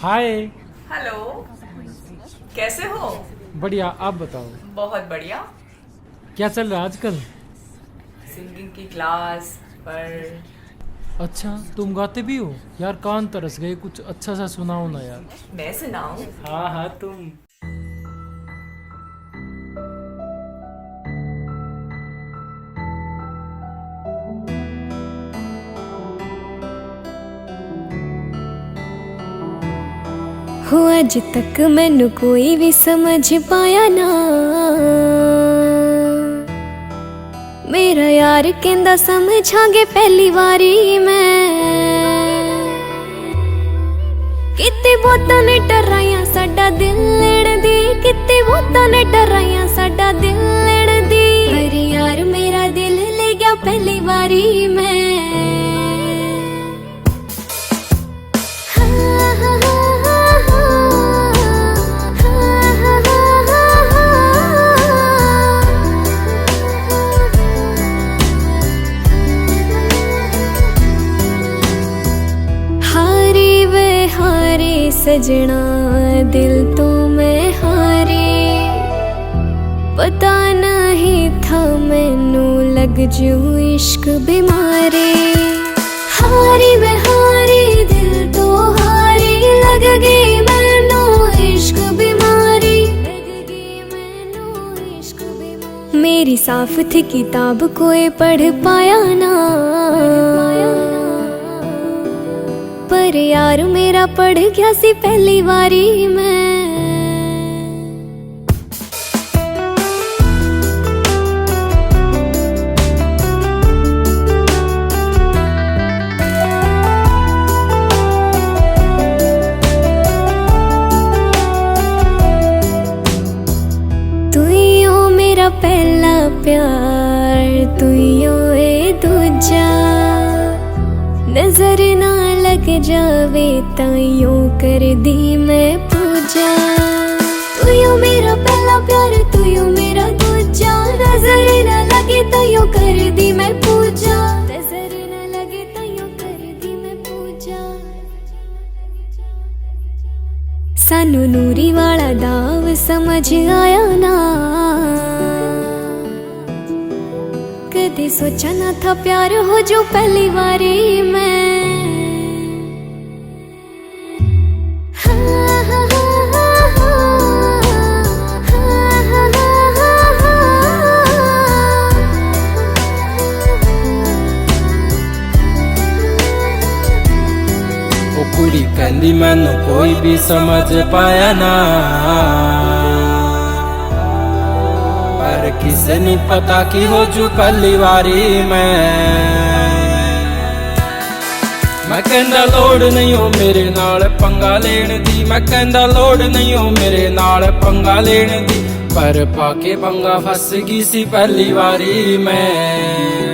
हाय। Hello, कैसे हो? बढ़िया, आप बताओ। बहुत बढ़िया। क्या चल रहा है आजकल? सिंगिंग की क्लास पर। अच्छा, तुम गाते भी हो यार? कान तरस गए, कुछ अच्छा सा सुनाओ ना यार। मैं सुनाऊं? हाँ हाँ, तुम। हो अज तक मैनू कोई भी समझ पाया ना। मेरा यार कहंदा समझांगे पहली बारी मैं। किते बोतां ने डराइयां साडा दिल लेण दी, किते बोतां ने डराइयां साडा दिल लेण दी। पर यार मेरा दिल ले गया पहली बारी मैं। सजना दिल तो मैं हारी, पता नहीं था मैनू लग जू इश्क बीमारी। हारी मैं हारी, दिल तो हारी, लग गई मैनू इश्क बीमारी, लग गई मैनू इश्क बीमारी। मेरी साफ थी किताब कोई पढ़ पाया ना। पर यार मेरा पढ़ गया सी पहली बारी मैं। तू ही हो मेरा पहला प्यार, तू ही हो ए दूजा। नजर ना लग जावे ताइयों कर दी मैं पूजा। तू यो मेरा पहला प्यार, तू यो मेरा दूजा। नजर ना लगे ताइयों कर दी मैं पूजा, नजर ना लगे ताइयों कर दी मैं पूजा। सानू नूरी वाला दाव समझ आया ना। कदे सोचा ना था प्यार हो जो पहली बारी मैं। कुड़ी कहंदी मैनू कोई भी समझ पाया ना। पर किसे नहीं पता कि हो जू पहली बारी मैं कहंदा लोड़ नहीं हो मेरे नाल पंगा लेण दी। मैं कहंदा लोड़ नहीं हो मेरे नाल पंगा लेण दी। पर पाके पंगा फस गई सी पहली बारी मैं।